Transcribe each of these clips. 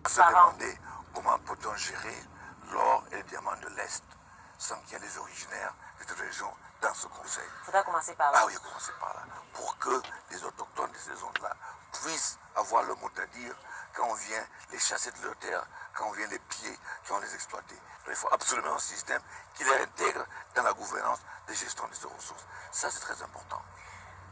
se demander comment peut-on gérer l'or et les diamants de l'Est sans qu'il y ait les originaires de cette région dans ce conseil. Il faudra commencer par là. Ah oui, commencer par là. Pour que les autochtones de ces zones-là puissent avoir le mot à dire quand on vient les chasser de leur terre, quand on vient les piller, quand on les exploiter. Donc, il faut absolument un système qui les intègre dans la gouvernance de gestion de ces ressources. Ça, c'est très important.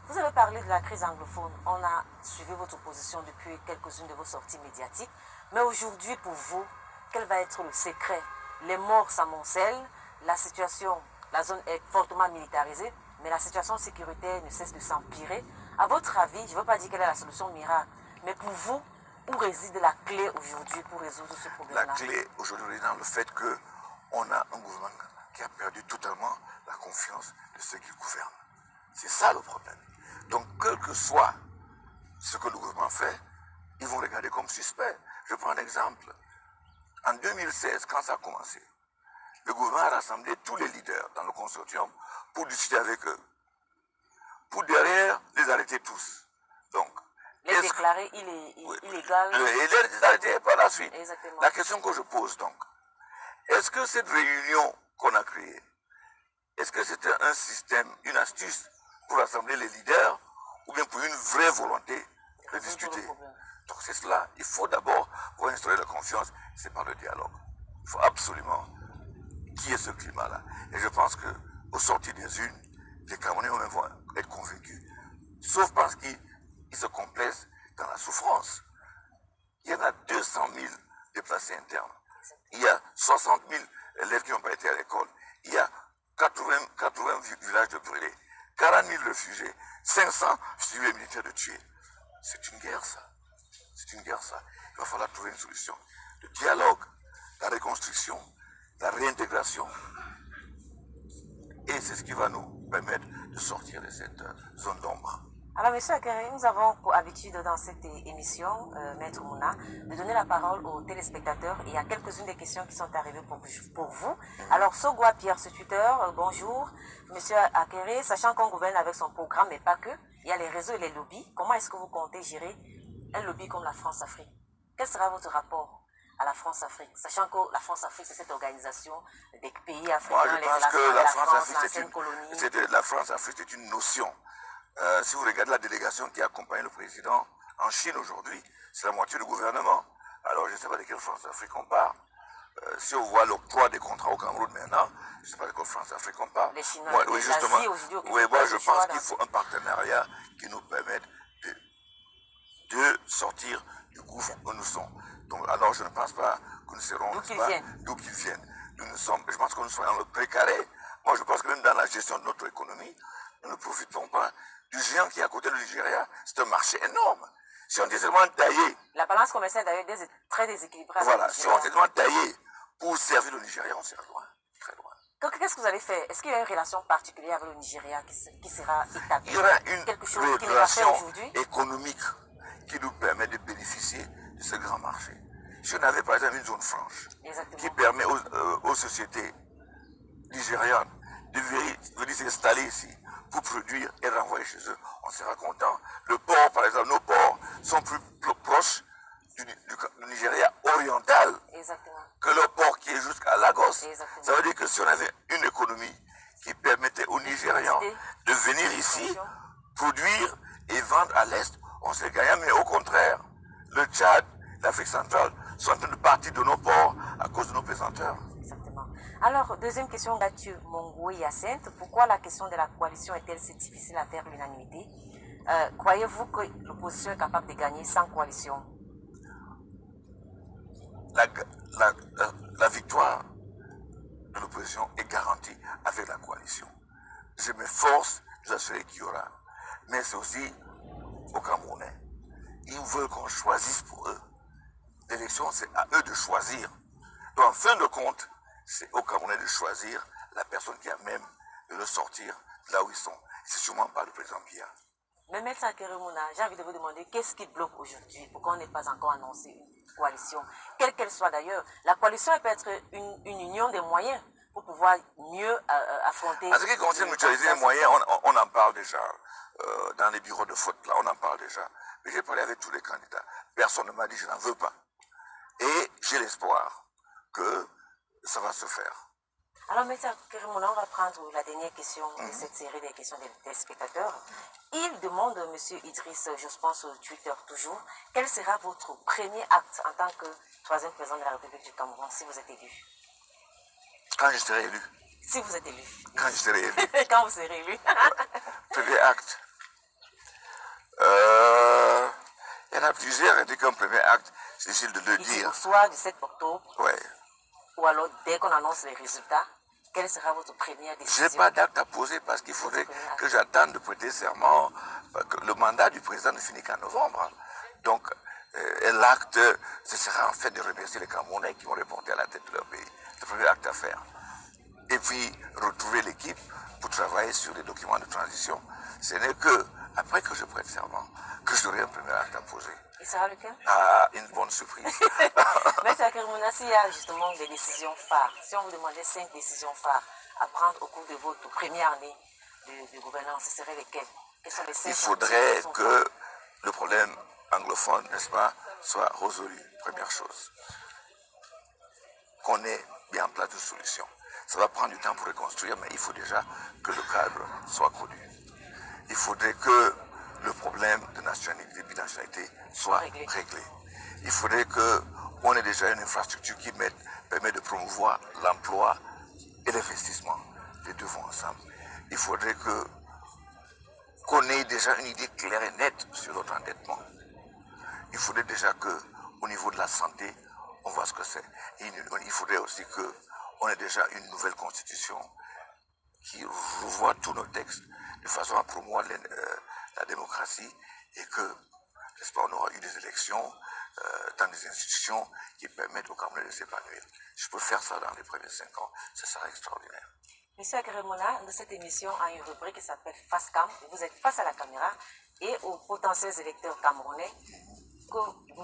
Vous avez parlé de la crise anglophone. On a suivi votre position depuis quelques-unes de vos sorties médiatiques. Mais aujourd'hui, pour vous, quel va être le secret? Les morts s'amoncellent, la situation, la zone est fortement militarisée, mais la situation sécuritaire ne cesse de s'empirer. À votre avis, je ne veux pas dire quelle est la solution miracle, mais pour vous, où réside la clé aujourd'hui pour résoudre ce problème-là? La clé aujourd'hui est dans le fait qu'on a un gouvernement qui a perdu totalement la confiance de ceux qui gouvernent. C'est ça le problème. Donc, quel que soit ce que le gouvernement fait, ils vont regarder comme suspect. Je prends un exemple. En 2016, quand ça a commencé, le gouvernement a rassemblé tous les leaders dans le consortium pour discuter avec eux. Pour derrière, les arrêter tous. Donc, les déclarer illégal. Et les arrêter par la suite. Exactement. La question que je pose donc, est-ce que cette réunion qu'on a créée, est-ce que c'était un système, une astuce pour rassembler les leaders ou bien pour une vraie volonté de discuter? Donc c'est cela. Il faut d'abord, pour instaurer la confiance, c'est par le dialogue. Il faut absolument qu'il y ait ce climat-là. Et je pense qu'au sortir des unes, les Camerounais eux-mêmes vont être convaincus. Sauf parce qu'ils se complaisent dans la souffrance. Il y en a 200 000 déplacés internes. Il y a 60 000 élèves qui n'ont pas été à l'école. Il y a 80 villages de brûlés. 40 000 réfugiés. 500 civils militaires de tués. C'est une guerre, ça. C'est une guerre, ça. Il va falloir trouver une solution. Le dialogue, la reconstruction, la réintégration. Et c'est ce qui va nous permettre de sortir de cette zone d'ombre. Alors, M. Akere, nous avons pour habitude dans cette émission, Maître Mouna, de donner la parole aux téléspectateurs. Il y a quelques-unes des questions qui sont arrivées pour vous. Alors, Sogwa Pierre, ce tuteur, bonjour. M. Akere, sachant qu'on gouverne avec son programme, mais pas que, il y a les réseaux et les lobbies. Comment est-ce que vous comptez gérer un lobby comme la France-Afrique? Quel sera votre rapport à la France-Afrique, sachant que la France-Afrique, c'est cette organisation des pays africains, moi, je les pense relations que avec la la France, France-Afrique, l'ancienne colonie. la France-Afrique, c'est une notion. Si vous regardez la délégation qui accompagne le président en Chine aujourd'hui, c'est la moitié du gouvernement. Alors, je ne sais pas de quelle France-Afrique on parle. Si on voit l'octroi des contrats au Cameroun maintenant, je ne sais pas de quelle France-Afrique on parle. Les Chinois, moi, oui, justement. Oui, moi, je pense qu'il faut un partenariat qui nous permette de sortir du gouffre où nous sommes. Donc, alors, je ne pense pas que nous serons d'où qu'ils viennent. Je pense que nous serons dans le précaré. Moi, je pense que même dans la gestion de notre économie, nous ne profitons pas du géant qui est à côté du Nigeria. C'est un marché énorme. Si on était seulement taillé... La balance commerciale d'ailleurs est très déséquilibrée. Voilà, si on était seulement taillé pour servir le Nigeria, on serait loin, très loin. Qu'est-ce que vous allez faire? Est-ce qu'il y a une relation particulière avec le Nigeria qui sera établie? Il y aura quelque chose une qui n'est pas fait relation aujourd'hui économique qui nous permet de bénéficier de ce grand marché. Si on avait par exemple une zone franche qui permet aux sociétés nigérianes de venir s'installer ici pour produire et renvoyer chez eux, on sera content. Le port, par exemple, nos ports sont plus proches du Nigeria oriental que le port qui est jusqu'à Lagos. Ça veut dire que si on avait une économie qui permettait aux Nigérians de venir ici, produire et vendre à l'Est, on serait gagnant, mais au contraire, le Tchad, l'Afrique centrale sont en train de partir de nos ports à cause de nos pesanteurs. Exactement. Alors, deuxième question, Mathieu Mongoué Yacinthe, pourquoi la question de la coalition est-elle si difficile à faire l'unanimité? Croyez-vous que l'opposition est capable de gagner sans coalition? La victoire de l'opposition est garantie avec la coalition. Je m'efforce de vous assurer qu'il y aura. Mais c'est aussi aux Camerounais. Ils veulent qu'on choisisse pour eux. L'élection, c'est à eux de choisir. Donc, en fin de compte, c'est aux Camerounais de choisir la personne qui a même de le sortir de là où ils sont. C'est sûrement pas le président Biya. Mais Maître Akere Mouna, j'ai envie de vous demander qu'est-ce qui bloque aujourd'hui pour qu'on n'ait pas encore annoncé une coalition, quelle qu'elle soit d'ailleurs. La coalition elle peut être une union des moyens pour pouvoir mieux affronter. En ce qui concerne mutualiser les moyens, on en parle déjà. Dans les bureaux de vote, là, on en parle déjà. Mais j'ai parlé avec tous les candidats. Personne ne m'a dit je n'en veux pas. Et j'ai l'espoir que ça va se faire. Alors, M. Kerimona, on va prendre la dernière question de cette série des questions des téléspectateurs. Il demande, M. Idriss, je pense au Twitter toujours, quel sera votre premier acte en tant que troisième président de la République du Cameroun si vous êtes élu? Quand je serai élu. Si vous êtes élu. Quand je serai élu. Quand vous serez élu. Premier acte. Il y en a plusieurs. Dès qu'un premier acte, c'est difficile de le dire. Au soir du 7 octobre, Ouais. ou alors dès qu'on annonce les résultats, quelle sera votre première décision? Je n'ai pas d'acte à poser parce qu'il faudrait que j'attende de prêter serment. Le mandat du président ne finit qu'en novembre. Donc, l'acte, ce sera en fait de remercier les Camerounais qui vont reporter à la tête de leur pays. C'est le premier acte à faire. Et puis, retrouver l'équipe pour travailler sur les documents de transition. Ce n'est que après que je prête serment que j'aurai un premier acte à poser. Il sera lequel? Ah, une bonne surprise. Mais Kerimona, s'il y a justement des décisions phares, si on vous demandait 5 décisions phares à prendre au cours de votre première année de gouvernance, ce seraient lesquelles? Quelles sont les 5 Il faudrait que le problème anglophone, n'est-ce pas, soit résolu, première chose. Qu'on ait bien en place de solutions. Ça va prendre du temps pour reconstruire, mais il faut déjà que le cadre soit connu. Il faudrait que le problème de nationalité, de binationalité soit réglé. Il faudrait qu'on ait déjà une infrastructure qui permet de promouvoir l'emploi et l'investissement. Les deux vont ensemble. Il faudrait qu'on ait déjà une idée claire et nette sur notre endettement. Il faudrait déjà qu'au niveau de la santé, on voit ce que c'est. Il faudrait aussi qu'on ait déjà une nouvelle constitution qui revoit tous nos textes de façon à promouvoir la démocratie et que, n'est-ce pas, on aura eu des élections dans des institutions qui permettent aux Camerounais de s'épanouir. Je peux faire ça dans les premiers 5 ans, ça sera extraordinaire. Monsieur Kerimona, de cette émission a une rubrique qui s'appelle Face Cam. Vous êtes face à la caméra et aux potentiels électeurs camerounais que vous